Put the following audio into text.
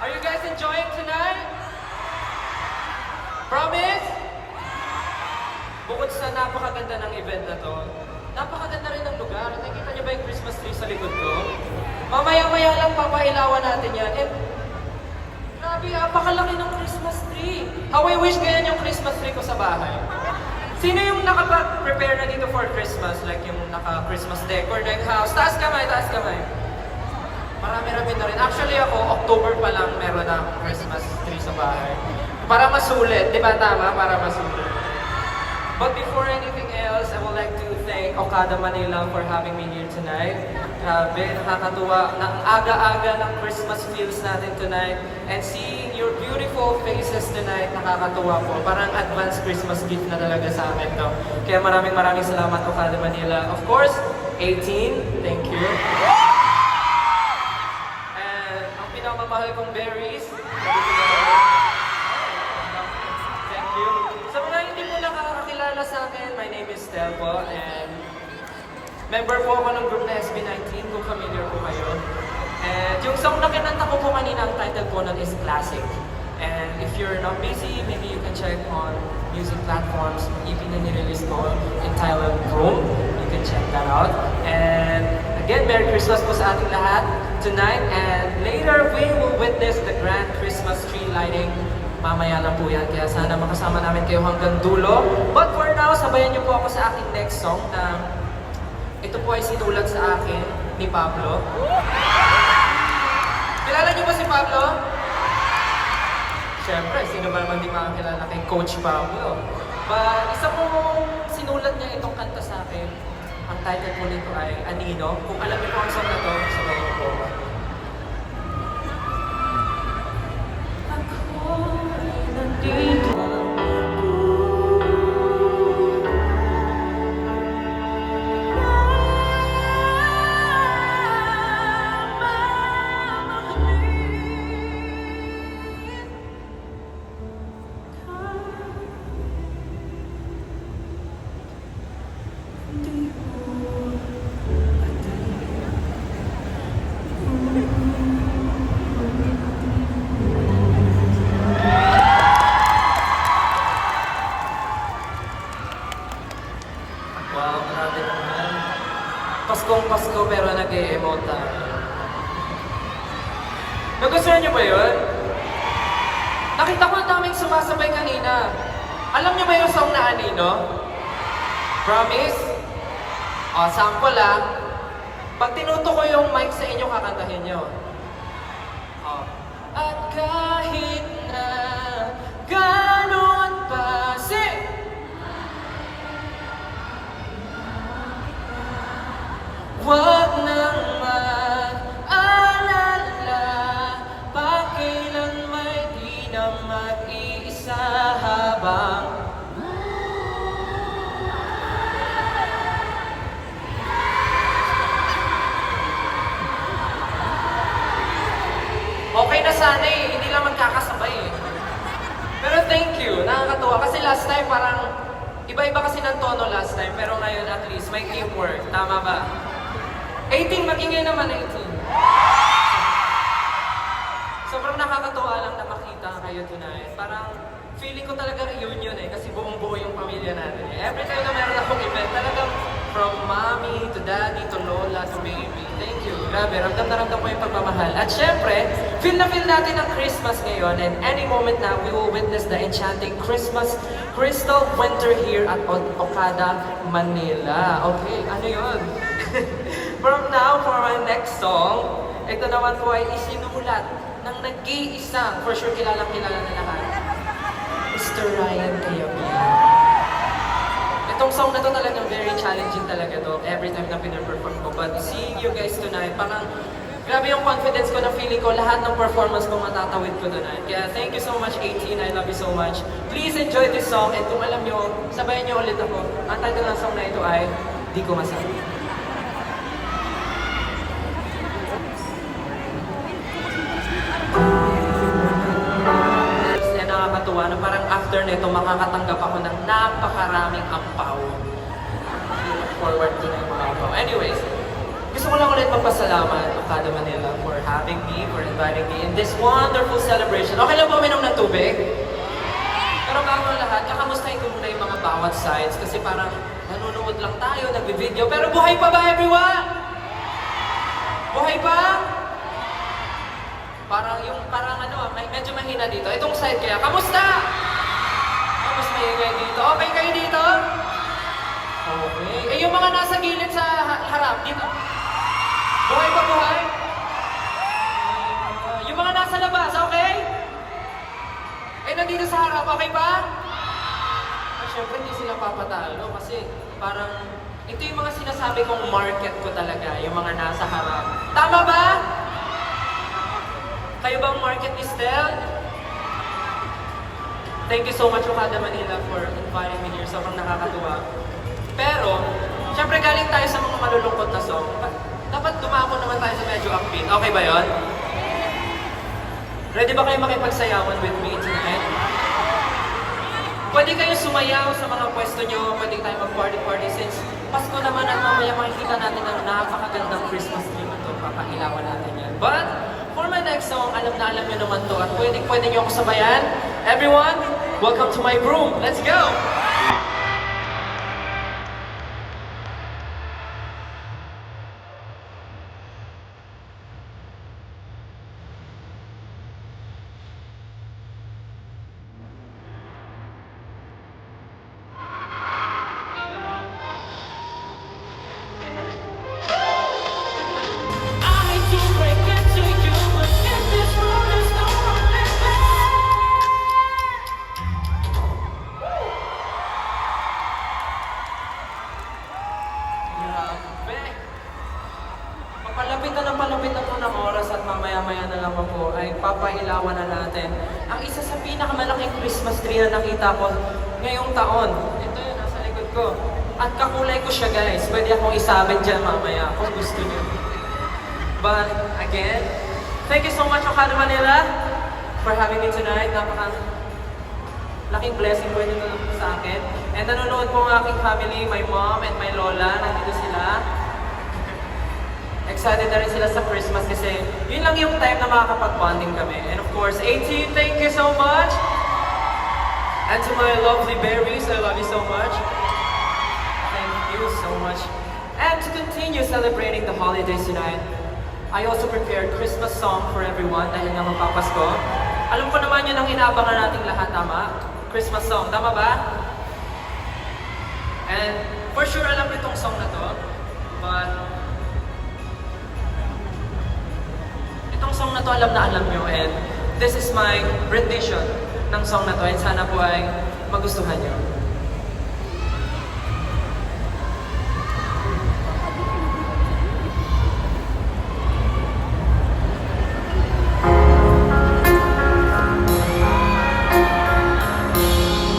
Are you guys enjoying tonight? Promise? Bukod sa napakaganda ng event na to, napakaganda rin ng lugar. Nakikita niyo ba yung Christmas tree sa likod ko? Mamaya-maya lang papahilawan natin yan. And grabe, napakalaki ng Christmas tree. How I wish ganyan yung Christmas tree ko sa bahay. Sino yung nakapag-prepare na dito for Christmas? Like yung naka-Christmas decor, deck house? Taas kamay, taas kamay. Marami-rami na rin. Actually ako, October pa lang meron na akong Christmas tree sa bahay. Para masulit, di ba tama? Para masulit. But before anything else, I would like to thank Okada Manila for having me here tonight. Grabe, nakakatuwa. Ang aga-aga ng Christmas feels natin tonight. And seeing your beautiful faces tonight, nakakatuwa po. Parang advanced Christmas gift na talaga sa amin to. Kaya maraming salamat Okada Manila. Of course, 18, thank you. And ang pinamamahal kong berries, thank you. Sa mga hindi mo nakakakilala sa akin, my name is Stel po, and member po ako ng group na SB19, kung familiar po kayo. And yung song na kinanta ko po kanina, ang title po nun is Classic. And if you're not busy, maybe you can check on music platforms. EP na nirelease ko entitled Room. You can check that out. And again, Merry Christmas po sa ating lahat tonight. And later, we will witness the grand Christmas tree lighting. Mamaya lang po yan, kaya sana makasama namin kayo hanggang dulo. But for now, sabayan niyo po ako sa aking next song na ito po ay sinulat sa akin ni Pablo. Kilala niyo ba si Pablo? Siyempre, sino ba naman di makakilala kay Coach Pablo? But isa pong sinulat niya itong kanta sa akin. Ang title po nito ay Anino. Kung alam niyo po ang song na to, sabayan niyo po ako. Wow, grabe naman. Paskong Pasko pero nag-e-emote tayo. Nagustuhan niyo ba yun? Nakita ko ang daming sumasabay kanina. Alam niyo ba yung song na Anino? Promise? O, sample ah. Pag tinuto ko yung mic sa inyo, kakantahin niyo. O. At kahit na ganon pa wag nang mag-alala, pakailan may di na mag-iisa habang okay na sana eh, hindi lang magkakasabay eh. Pero thank you, nakakatuwa kasi last time parang iba-iba kasi ng tono last time, pero ngayon at least may teamwork, tama ba? 18, mag-ingay naman 18. Sobrang nakakatuwa lang na makita kayo tonight. Parang feeling ko talaga reunion eh, kasi buong-buo yung pamilya natin eh. Every time na meron akong event, talagang from mommy to daddy to lola to baby. Thank you. Grabe, ramdam na ramdam ko yung pagmamahal. At syempre, feel na feel natin ang Christmas ngayon, and any moment now, we will witness the enchanting Christmas crystal winter here at Okada, Manila. Okay, ano yun? From now, for my next song, ito naman po ay isinulat ng nag-iisang, for sure kilala na lahat, Mr. Ryan Cayabyab. Itong song na to talagang very challenging talaga to every time na pinaperform ko. But seeing you guys tonight, parang grabe yung confidence ko na feeling ko lahat ng performance ko matatawid ko tonight. Kaya thank you so much 18, I love you so much. Please enjoy this song, and kung alam nyo, sabayan nyo ulit ako. Ang title ng song na ito ay Di Ko Masabi. Nakakatuwa na parang after nito makakatanggap ako ng napakaraming ampaw. Look forward to na yung mga ampaw. Anyways, gusto ko lang ulit magpasalamat Okada Manila for having me, for inviting me in this wonderful celebration. Okay lang po uminom ng tubig? Pero bago ang lahat, kakamustahin ko muna yung mga bawat sides kasi parang nanonood lang tayo, nagbi-video. Pero buhay pa ba everyone? Buhay pa? Parang ano, medyo mahina dito. Itong side kaya, kamusta? Mas maingay dito. Okay kayo dito? Okay. Eh yung mga nasa gilid sa harap, dito. Buhay pa buhay? Yung mga nasa labas, okay? Eh nandito sa harap, okay pa? Siyempre hindi sila papatalo kasi parang ito yung mga sinasabi kong market ko talaga, yung mga nasa harap. Tama ba? Kayo bang market ni Stel? Thank you so much Okada Manila for inviting me here. Sobrang nakakatuwa. Pero, syempre galing tayo sa mga malulungkot na song. Dapat dumako naman tayo sa medyo upbeat. Okay ba yon? Ready ba kayo makipagsayawan with me tonight? Pwede kayo sumayaw sa mga pwesto nyo. Pwede tayo mag-party-party since Pasko naman at mamaya makikita natin ang napakagandang Christmas tree na ito. Papahilawan natin yan. But, for my next song, alam na alam nyo naman to at pwede nyo ako sabayan. Everyone, welcome to my room. Let's go! I hate to break it to you, but in this world there's no one like me. Grabe. Papalapit na po ng oras at mamaya-maya na lang po ay papailawan na natin ang isa sa pinakamalaking Christmas tree na nakita ko ngayong taon. Ito yun, nasa likod ko. At kakulay ko siya guys. Pwede akong isabit dyan mamaya kung gusto niyo. But again, thank you so much Okada Manila for having me tonight. Laking blessing po ito sa akin. And nanonood po ang aking family, my mom and my lola. Nandito sila. Excited na rin sila sa Christmas kasi yun lang yung time na makakapag-bonding kami. And of course, 18, thank you so much! And to my lovely berries, I love you so much. Thank you so much. And to continue celebrating the holidays tonight, I also prepared Christmas song for everyone dahil nga magpapasko. Alam ko naman yun ang inaabangan nating lahat, tama? Christmas song, tama ba? And for sure alam niyo itong song na to, but itong song na to alam nyo and this is my rendition ng song na to and sana po ay magustuhan nyo.